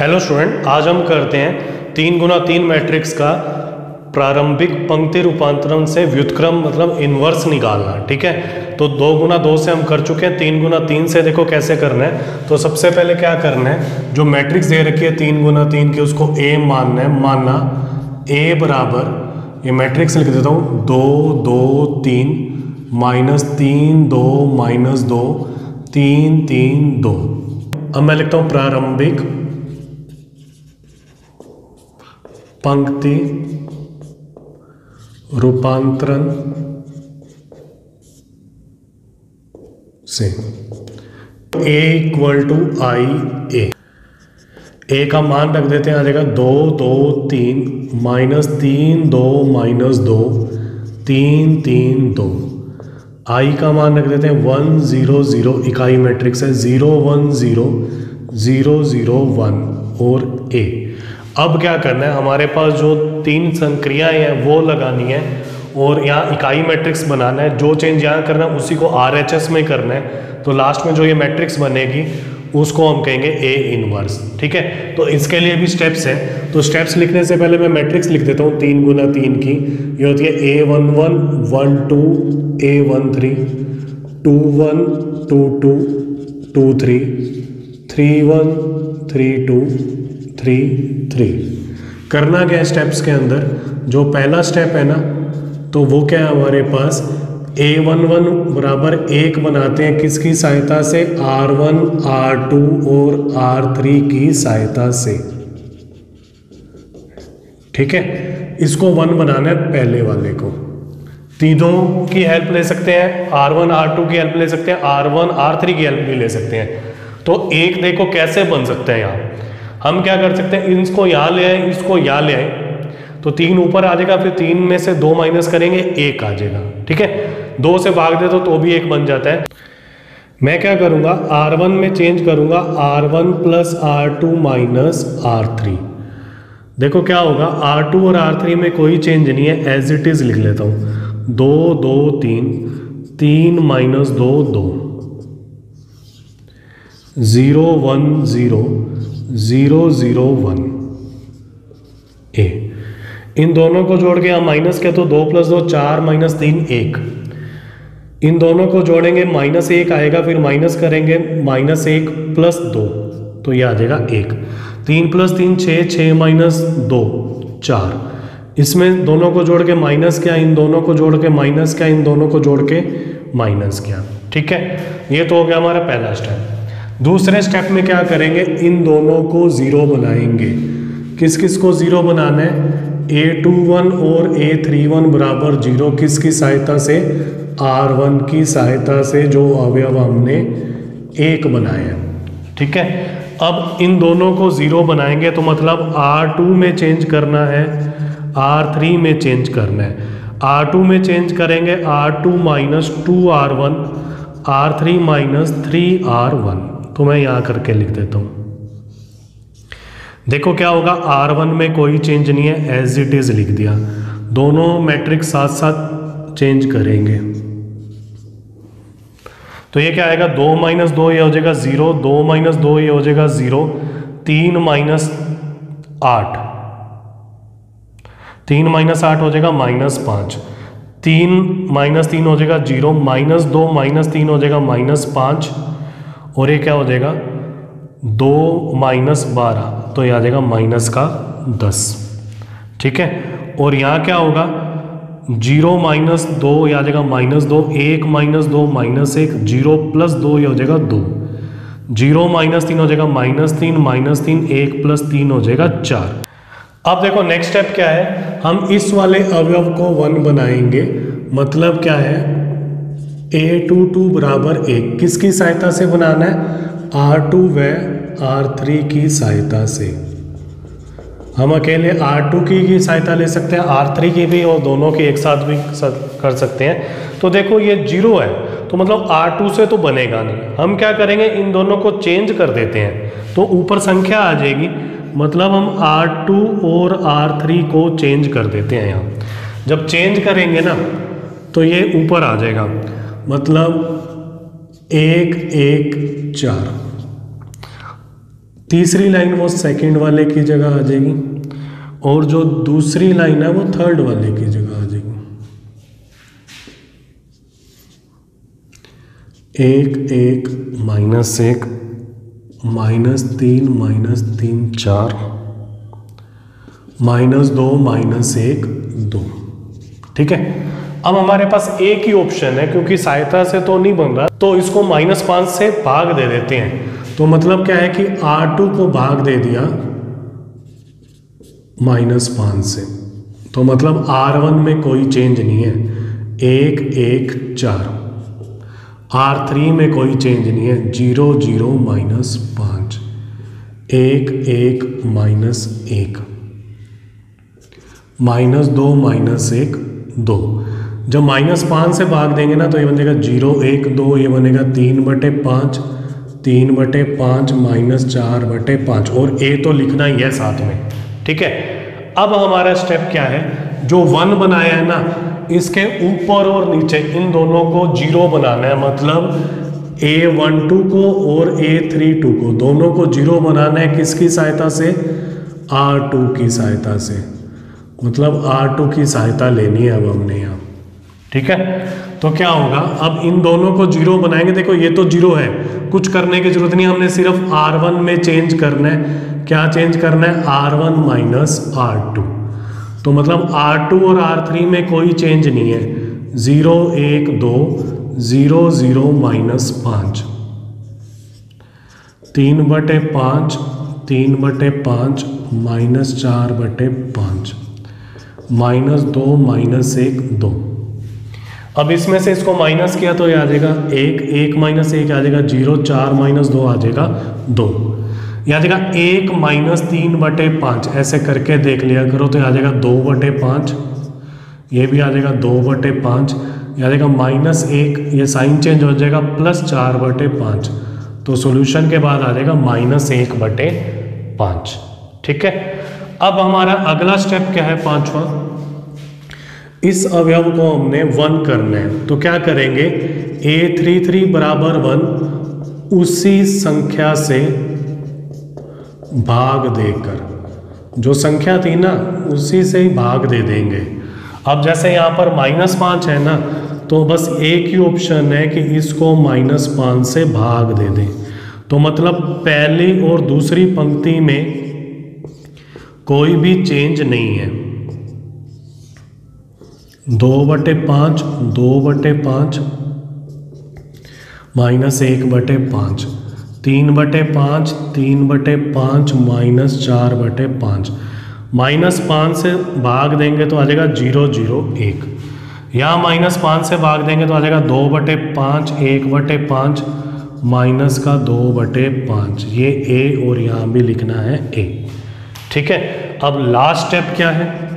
Hello student, आज हम करते हैं 3x3 मैट्रिक्स का प्रारंभिक पंक्ति रूपांतरण से व्युत्क्रम मतलब इन्वर्स निकालना। ठीक है, तो 2x2 से हम कर चुके हैं, 3x3 से देखो कैसे करना है। तो सबसे पहले क्या करना है, जो मैट्रिक्स दे रखी है 3x3 की उसको A मानना है। मानना A बराबर, ये मैट्रिक्स लिख देता हूँ, 2 2 3 -3 2 -2 3 3 2। अब मैं लिखता हूँ प्रारंभिक पंक्ति रूपांतरण से A = I A का मान रख देते हैं, आ जाएगा 2 2 3 -3 2 -2 3 3 2। I का मान रख देते हैं 1 0 0, इकाई मैट्रिक्स है, 0 1 0 0 0 1 और A। अब क्या करना है, हमारे पास जो 3 संक्रियाएं हैं वो लगानी है और यहाँ इकाई मैट्रिक्स बनाना है। जो चेंज यहाँ करना है उसी को RHS में करना है। तो लास्ट में जो ये मैट्रिक्स बनेगी उसको हम कहेंगे A इनवर्स। ठीक है, तो इसके लिए भी स्टेप्स हैं। तो स्टेप्स लिखने से पहले मैं मैट्रिक्स लिख देता हूँ 3x3 की। ये होती है A11 1 2 A13 21 2 2 2 3 31 3 2 3 3। करना क्या है स्टेप्स के अंदर, जो पहला स्टेप है ना, तो वो क्या है हमारे पास, A11 बराबर 1 बनाते हैं किसकी सहायता से, R1 R2 और R3 की सहायता से। ठीक है, इसको 1 बनाना है पहले वाले को। तीनों की हेल्प ले सकते हैं, R1 R2 की हेल्प ले सकते हैं, R1 R3 की हेल्प भी ले सकते हैं। तो एक देखो कैसे बन सकते हैं, यहाँ हम क्या कर सकते हैं, इसको यहाँ ले आए, इसको यहाँ ले आए, तो 3 ऊपर आ जाएगा, फिर 3 में से 2 माइनस करेंगे 1 आ जाएगा। ठीक है, 2 से भाग दे तो भी 1 बन जाता है। मैं क्या करूँगा, R1 में चेंज करूँगा R1 + R2 - R3। देखो क्या होगा, R2 और R3 में कोई चेंज नहीं है, एज इट इज़ लिख लेता हूँ, 2 2 3 3 - 2 2 0 1 0 0 0 1 A। इन दोनों को जोड़ के हम माइनस के, तो 2 + 2 4 -3 1। इन दोनों को जोड़ेंगे -1 आएगा, फिर माइनस करेंगे -1 + 2, तो ये आ जाएगा 1। 3 + 3 6 6 - 2 4। इसमें दोनों को जोड़ के माइनस किया, इन दोनों को जोड़ के माइनस किया, इन दोनों को जोड़ के माइनस किया। ठीक है, ये तो हो गया हमारा पहला स्टेप। दूसरे स्टेप में क्या करेंगे, इन दोनों को 0 बनाएंगे। किस किस को 0 बनाना है, A21 और A31 बराबर 0, किसकी सहायता से, R1 की सहायता से, जो अवयव हमने 1 बनाए हैं। ठीक है, अब इन दोनों को 0 बनाएंगे तो मतलब R2 में चेंज करना है, R3 में चेंज करना है। R2 में चेंज करेंगे R2 - 2R1 R3 - 3R1। तो मैं यहाँ करके लिख देता हूँ। देखो क्या होगा, R1 में कोई चेंज नहीं है, एज इट इज लिख दिया। दोनों मैट्रिक्स साथ साथ चेंज करेंगे, तो ये क्या आएगा, 2 - 2 ये हो जाएगा 0, 2 - 2 ये हो जाएगा 0, 3 - 8 3 - 8 हो जाएगा -5, 3 - 3 हो जाएगा 0, -2 - 3 हो जाएगा -5, और ये क्या हो जाएगा 2 - 12, तो ये आ जाएगा -10। ठीक है, और यहाँ क्या होगा, 0 - 2 ये आ जाएगा -2, 1 - 2 -1, 0 + 2 ये हो जाएगा 2, 0 - 3 हो जाएगा -3 -3, 1 + 3 हो जाएगा 4। अब देखो नेक्स्ट स्टेप क्या है, हम इस वाले अवयव को 1 बनाएंगे। मतलब क्या है, A22 बराबर 1 किसकी सहायता से बनाना है, R2 व R3 की सहायता से। हम अकेले R2 की सहायता ले सकते हैं, R3 की भी, और दोनों की एक साथ भी कर सकते हैं। तो देखो ये 0 है, तो मतलब R2 से तो बनेगा नहीं। हम क्या करेंगे, इन दोनों को चेंज कर देते हैं, तो ऊपर संख्या आ जाएगी। मतलब हम R2 और R3 को चेंज कर देते हैं। यहाँ जब चेंज करेंगे ना, तो ये ऊपर आ जाएगा, मतलब 1 1 4 तीसरी लाइन वो सेकंड वाले की जगह आ जाएगी और जो दूसरी लाइन है वो थर्ड वाले की जगह आ जाएगी। 1 1 -1 -3 4 -2 -1 2। ठीक है, अब हमारे पास एक ही ऑप्शन है क्योंकि सहायता से तो नहीं बन रहा, तो इसको -5 से भाग दे देते हैं। तो मतलब क्या है कि R2 को भाग दे दिया -5 से, तो मतलब R1 में कोई चेंज नहीं है, 1 1 4। R3 में कोई चेंज नहीं है, 0 0 -5 1 1 -1 -2 -1 2। जब -5 से भाग देंगे ना तो ये बनेगा 0 1 2, ये बनेगा 3/5 3/5 -4/5, और a तो लिखना ही है साथ में। ठीक है, अब हमारा स्टेप क्या है, जो 1 बनाया है ना इसके ऊपर और नीचे इन दोनों को 0 बनाना है, मतलब A12 को और A32 को दोनों को 0 बनाना है। किसकी सहायता से? R2 की सहायता से, मतलब R2 की सहायता लेनी है अब हमने यहाँ। ठीक है, तो क्या होगा, अब इन दोनों को 0 बनाएंगे। देखो ये तो 0 है, कुछ करने की जरूरत नहीं, हमने सिर्फ R1 में चेंज करना है। क्या चेंज करना है? R1 minus R2। तो मतलब R2 और R3 में कोई चेंज नहीं है, 0 1 2 0 0 -5 3/5 3/5 -4/5 -2 -1 2। अब इसमें से इसको माइनस किया तो ये आ जाएगा 1 1 -1 आ जाएगा 0, 4 -2 आ जाएगा 2, ये आ जाएगा 1 -3/5। ऐसे करके देख लिया करो तो ये आ जाएगा 2/5, ये भी आ जाएगा 2/5, ये आ जाएगा -1, ये साइन चेंज हो जाएगा +4/5। तो सॉल्यूशन के बाद आ जाएगा -1/5। ठीक है, अब हमारा अगला स्टेप क्या है, 5वां। इस अवयव को हमने 1 करना है, तो क्या करेंगे, A33 बराबर 1 उसी संख्या से भाग देकर, जो संख्या थी ना उसी से ही भाग दे देंगे। अब जैसे यहाँ पर -5 है ना, तो बस एक ही ऑप्शन है कि इसको -5 से भाग दे दें। तो मतलब पहली और दूसरी पंक्ति में कोई भी चेंज नहीं है, 2/5 2/5 -1/5 3/5 3/5 -4/5। -5 से भाग देंगे तो आ जाएगा 0 0 1। यहाँ -5 से भाग देंगे तो आ जाएगा 2/5 1/5 -2/5। ये a और यहाँ भी लिखना है a। ठीक है, अब लास्ट स्टेप क्या है,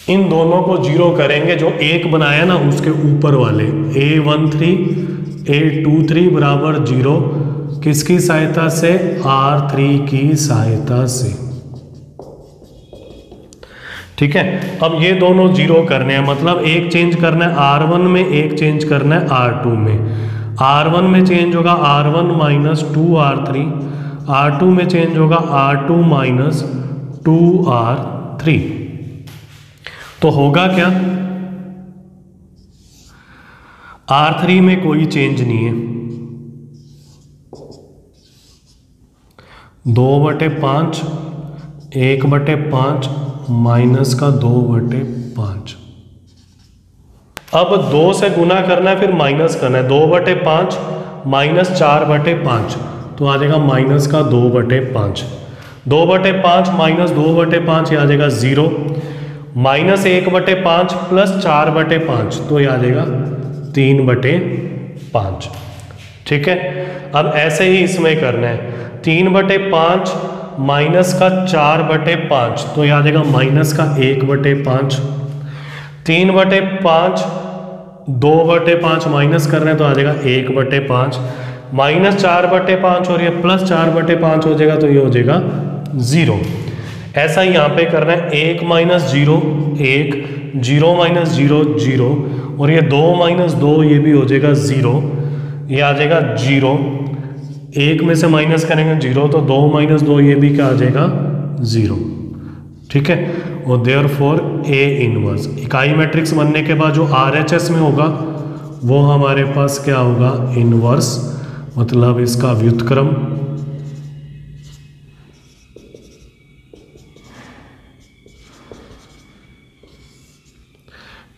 इन दोनों को 0 करेंगे, जो 1 बनाया ना उसके ऊपर वाले A13 A23 बराबर 0, किसकी सहायता से? R3 की सहायता से। ठीक है, अब ये दोनों 0 करने हैं, मतलब एक चेंज करना है R1 में, एक चेंज करना है R2 में। R1 में चेंज होगा R1 - 2R3, R2 में चेंज होगा R2 - 2R3। तो होगा क्या, R3 में कोई चेंज नहीं है, 2/5 1/5 -2/5। अब 2 से गुना करना है, फिर माइनस करना है, 2/5 -4/5, तो आ जाएगा -2/5। 2/5 -2/5 ये आ जाएगा 0, -1/5 +4/5, तो ये आ जाएगा 3/5। ठीक है, अब ऐसे ही इसमें करना है, 3/5 -4/5, तो ये आ जाएगा -1/5। 3/5 2/5 माइनस कर रहे हैं तो आ जाएगा 1/5, -4/5 और ये +4/5 हो जाएगा, तो ये हो जाएगा 0। ऐसा ही यहाँ पे करना है, 1 - 0 1, 0 - 0 0, और ये 2 - 2 ये भी हो जाएगा 0, ये आ जाएगा 0, एक में से माइनस करेंगे 0, तो 2 माइनस 2 ये भी क्या आ जाएगा 0। ठीक है, और देयरफॉर ए इनवर्स इकाई मैट्रिक्स बनने के बाद जो RHS में होगा वो हमारे पास क्या होगा इनवर्स, मतलब इसका व्युत्क्रम।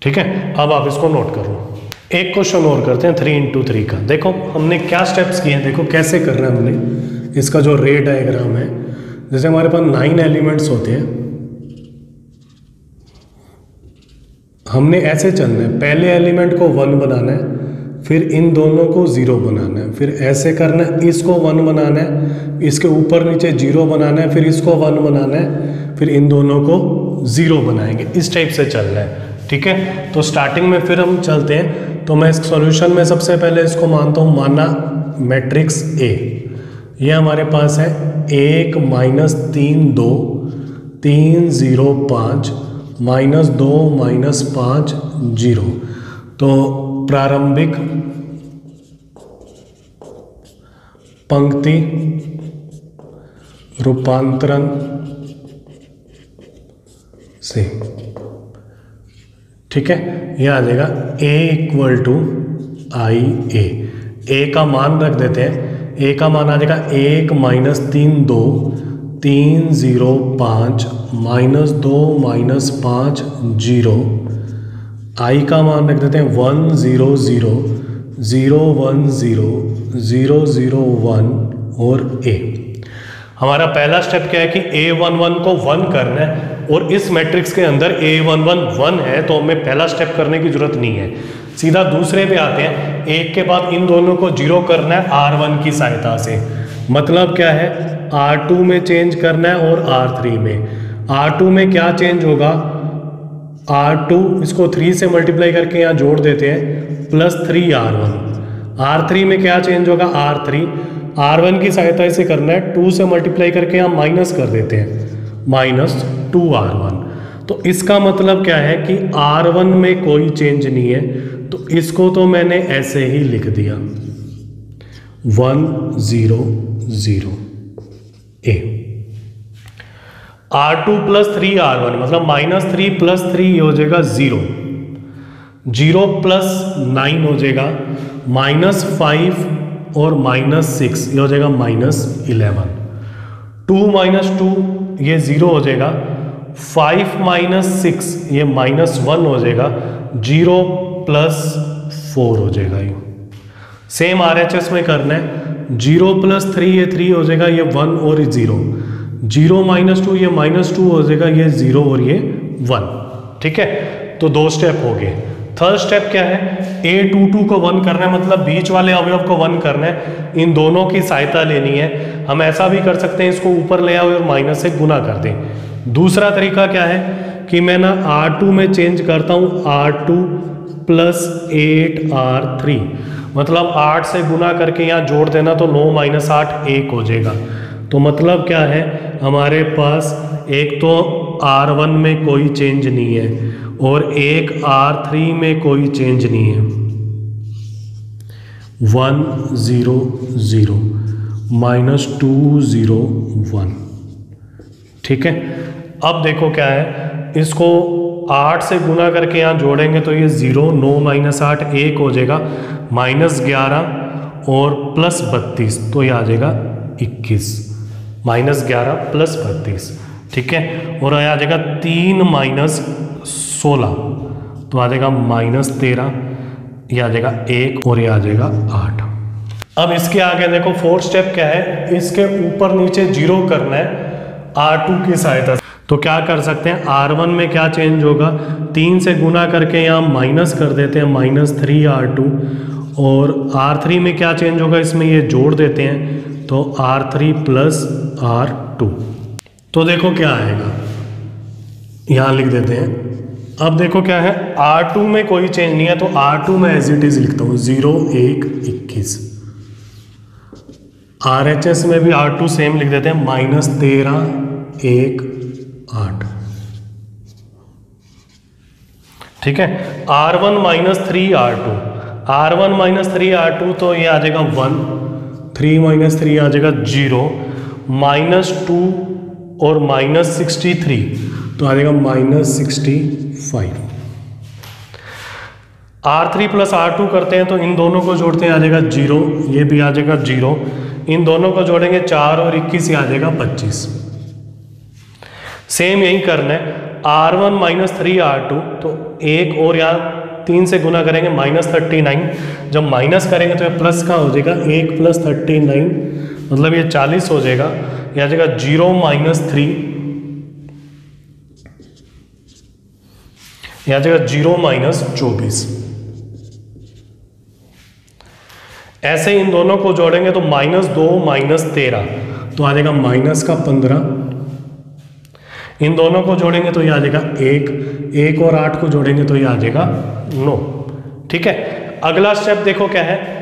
ठीक है, अब आप इसको नोट करो। एक क्वेश्चन और करते हैं 3 into 3 का। देखो हमने क्या स्टेप्स किए हैं, देखो कैसे करना है हमने। इसका जो रे डायग्राम है, जैसे हमारे पास 9 एलिमेंट्स होते हैं, हमने ऐसे चलना है। पहले एलिमेंट को 1 बनाना है, फिर इन दोनों को 0 बनाना है, फिर ऐसे करना है, इसको 1 बनाना है, इसके ऊपर नीचे 0 बनाना है, फिर इसको 1 बनाना है, फिर इन दोनों को 0 बनाएंगे। इस टाइप से चलना है। ठीक है, तो स्टार्टिंग में फिर हम चलते हैं। तो मैं इस सॉल्यूशन में सबसे पहले इसको मानता हूँ, माना मैट्रिक्स ए। ये हमारे पास है 1 -3 2 3 0 5 -2 -5 0। तो प्रारंभिक पंक्ति रूपांतरण से, ठीक है, यह आ जाएगा a = IA। a का मान रख देते हैं, a का मान आ जाएगा 1 -3 2 3 0 5 -2 -5 0। i का मान रख देते हैं 1 0 0 0 1 0 0 0 1 और a। हमारा पहला स्टेप क्या है कि A11 को 1 करना है, और इस मैट्रिक्स के अंदर A11 1 है, तो हमें पहला स्टेप करने की जरूरत नहीं है, सीधा दूसरे पे आते हैं। एक के बाद इन दोनों को 0 करना है R1 की सहायता से। मतलब क्या है, R2 में चेंज करना है और R3 में। R2 में क्या चेंज होगा, R2 इसको 3 से मल्टीप्लाई करके यहाँ जोड़ देते हैं, +3 R1। R3 में क्या चेंज होगा, R3 R1 की सहायता से करना है, 2 से मल्टीप्लाई करके यहाँ माइनस कर देते हैं, -2 R1। तो इसका मतलब क्या है कि R1 में कोई चेंज नहीं है, तो इसको तो मैंने ऐसे ही लिख दिया 1 0 0 A। R2 +3 R1 मतलब -3 + 3 हो जाएगा 0, 0 + 9 हो जाएगा -5 और -6, ये हो जाएगा -11। 2 - 2 ये 0 हो जाएगा, 5 - 6 ये -1 हो जाएगा, 0 + 4 हो जाएगा। ये सेम RHS में करना है, 0 + 3 ये 3 हो जाएगा, ये 1 और ये 0, 0 - 2 ये -2 हो जाएगा, ये 0 और ये 1। ठीक है, तो 2 स्टेप हो गए। थर्ड स्टेप क्या है, A22 को 1 करना है, मतलब बीच वाले अवयव को 1 करना है, इन दोनों की सहायता लेनी है। हम ऐसा भी कर सकते हैं, इसको ऊपर ले आओ और माइनस से गुना कर दें। दूसरा तरीका क्या है कि मैं ना R2 में चेंज करता हूँ, R2 + 8 R3, मतलब 8 से गुना करके यहाँ जोड़ देना, तो 9 - 8 1 हो जाएगा। तो मतलब क्या है, हमारे पास एक तो R1 में कोई चेंज नहीं है और एक R3 में कोई चेंज नहीं है, 1 0 0 -2 0 1। ठीक है, अब देखो क्या है, इसको 8 से गुना करके यहाँ जोड़ेंगे तो ये 0, 9 - 8 1 हो जाएगा, -11 और +32, तो ये आ जाएगा 21, -11 + 32। ठीक है, और आ जाएगा 3 - 16, तो आ जाएगा -13, ये आ जाएगा 1 और ये आ जाएगा 8। अब इसके आगे देखो फोर्थ स्टेप क्या है, इसके ऊपर नीचे 0 करना है R2 की सहायता से। तो क्या कर सकते हैं, R1 में क्या चेंज होगा, 3 से गुना करके यहाँ माइनस कर देते हैं, -3 R2, और R3 में क्या चेंज होगा, इसमें ये जोड़ देते हैं, तो R3 + R2। तो देखो क्या आएगा, यहाँ लिख देते हैं। अब देखो क्या है, R2 में कोई चेंज नहीं है, तो R2 में एज इट इज लिखता हूँ 0 1 21। RHS में भी R2 सेम लिख देते हैं, -13 1 8। ठीक है, R1 - 3 R2, R1 - 3 R2, तो ये आ जाएगा 1 3 माइनस 3 आ जाएगा 0, -2 और -63 तो आ जाएगा -65। R3 प्लस R2 करते हैं तो इन दोनों को जोड़ते हैं, आ जाएगा 0, ये भी आ जाएगा 0, इन दोनों को जोड़ेंगे 4 और 21 से आ जाएगा 25। सेम यही करना है, R1 माइनस 3R2 तो 1 और यहाँ 3 से गुना करेंगे -39, जब माइनस करेंगे तो ये प्लस का हो जाएगा, 1 + 39 मतलब ये 40 हो जाएगा, यह आ जाएगा 0 - 3, यह आ जाएगा 0 - 24। ऐसे इन दोनों को जोड़ेंगे तो -2 - 13 तो आ जाएगा -15। इन दोनों को जोड़ेंगे तो ये आ जाएगा 1 और 8 को जोड़ेंगे तो ये आ जाएगा 9। ठीक है, अगला स्टेप देखो क्या है,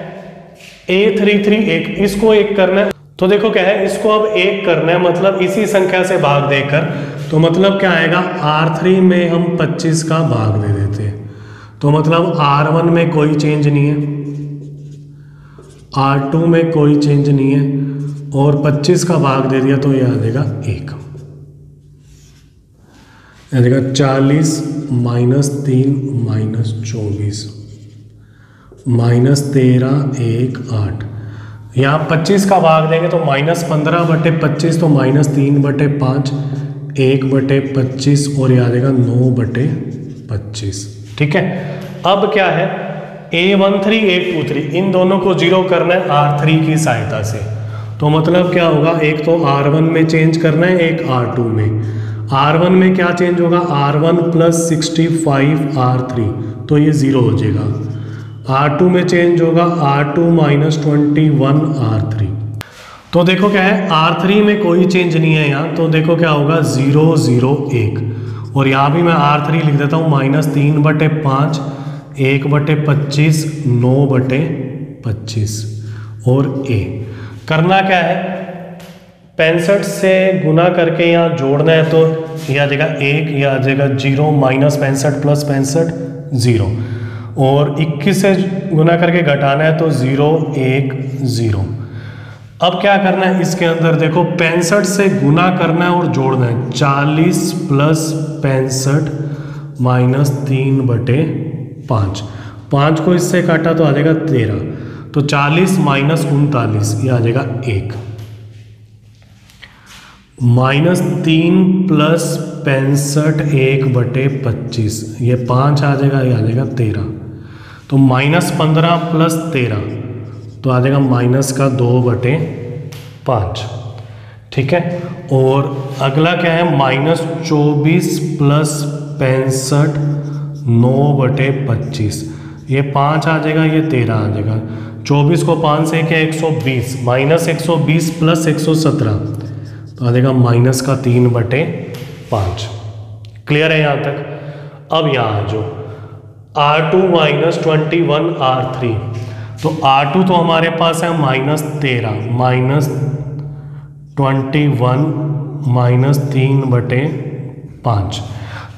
A331 इसको 1 करना है, तो देखो क्या है, इसको अब 1 करना है, मतलब इसी संख्या से भाग देकर, तो मतलब क्या आएगा, R3 में हम 25 का भाग दे देते हैं, तो मतलब R1 में कोई चेंज नहीं है, R2 में कोई चेंज नहीं है, और 25 का भाग दे दिया तो ये आ जाएगा 1, आ जाएगा 40 - 3 - 24 -13 1 8। यहाँ 25 का भाग देंगे तो -15/25 तो -3/5 1/25 और ये आ जाएगा 9/25। ठीक है, अब क्या है, A13 A23 इन दोनों को 0 करना है R3 की सहायता से, तो मतलब क्या होगा, एक तो R1 में चेंज करना है, एक R2 में। R1 में क्या चेंज होगा, R1 + 65 R3 तो ये 0 हो जाएगा, R2 में चेंज होगा R2 - 21 R3, तो देखो क्या है, R3 में कोई चेंज नहीं है यहाँ, तो देखो क्या होगा 0 0 1, और यहाँ भी मैं R3 लिख देता हूँ -3/5 1/25 9/25 और A करना क्या है, 65 से गुना करके यहाँ जोड़ना है, तो यह आ जाएगा 1, यह आ जाएगा 0 -65 + 65 0, और 21 से गुना करके घटाना है तो 0 1 0। अब क्या करना है, इसके अंदर देखो 65 से गुना करना है और जोड़ना है, 40 + 65 -3/5, 5 को इससे काटा तो आ जाएगा 13, तो 40 - 39 ये आ जाएगा 1, -3 + 65 1/25 ये 5 आ जाएगा, ये आ जाएगा 13, तो -15 + 13 तो आ जाएगा -2/5। ठीक है, और अगला क्या है, -24 + 65 9/25 ये 5 आ जाएगा, ये 13 आ जाएगा, 24 को 5 से क्या 120, -120 + 117 तो आ जाएगा -3/5। क्लियर है यहाँ तक। अब यहाँ जो R2 - 21 R3, तो R2 तो हमारे पास है -13 -21 -3/5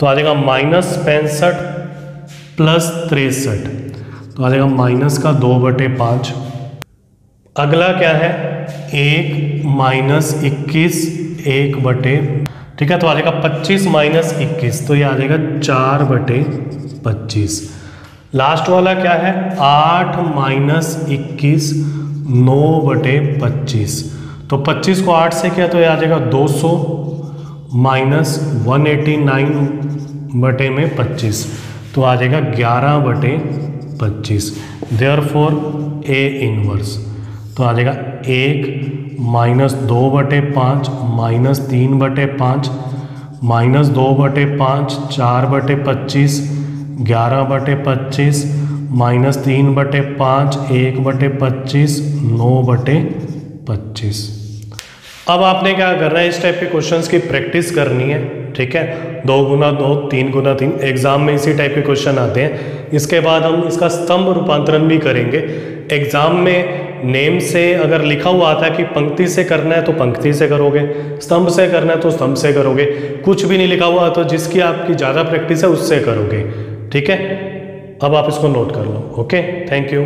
तो आ जाएगा -65 + 63 तो आ जाएगा -2/5। अगला क्या है, 1 - 21 1/, ठीक है, तो आ जाएगा 25 - 21 तो ये आ जाएगा 4/25। लास्ट वाला क्या है, 8 - 21 9/25 तो 25 को 8 से किया तो ये आ जाएगा 200 -189/25 तो आ जाएगा 11/25। देयरफॉर A इनवर्स तो आ जाएगा 1 - 2/5 -3/5 -2/5 4/25 11/25 -3/5 1/25 9/25। अब आपने क्या करना है, इस टाइप के क्वेश्चंस की प्रैक्टिस करनी है। ठीक है, 2 × 2 3 × 3 एग्जाम में इसी टाइप के क्वेश्चन आते हैं। इसके बाद हम इसका स्तंभ रूपांतरण भी करेंगे। एग्जाम में नेम से अगर लिखा हुआ आता है कि पंक्ति से करना है तो पंक्ति से करोगे, स्तंभ से करना है तो स्तंभ से करोगे, कुछ भी नहीं लिखा हुआ तो जिसकी आपकी ज़्यादा प्रैक्टिस है उससे करोगे। ठीक है, अब आप इसको नोट कर लो। Okay, thank you.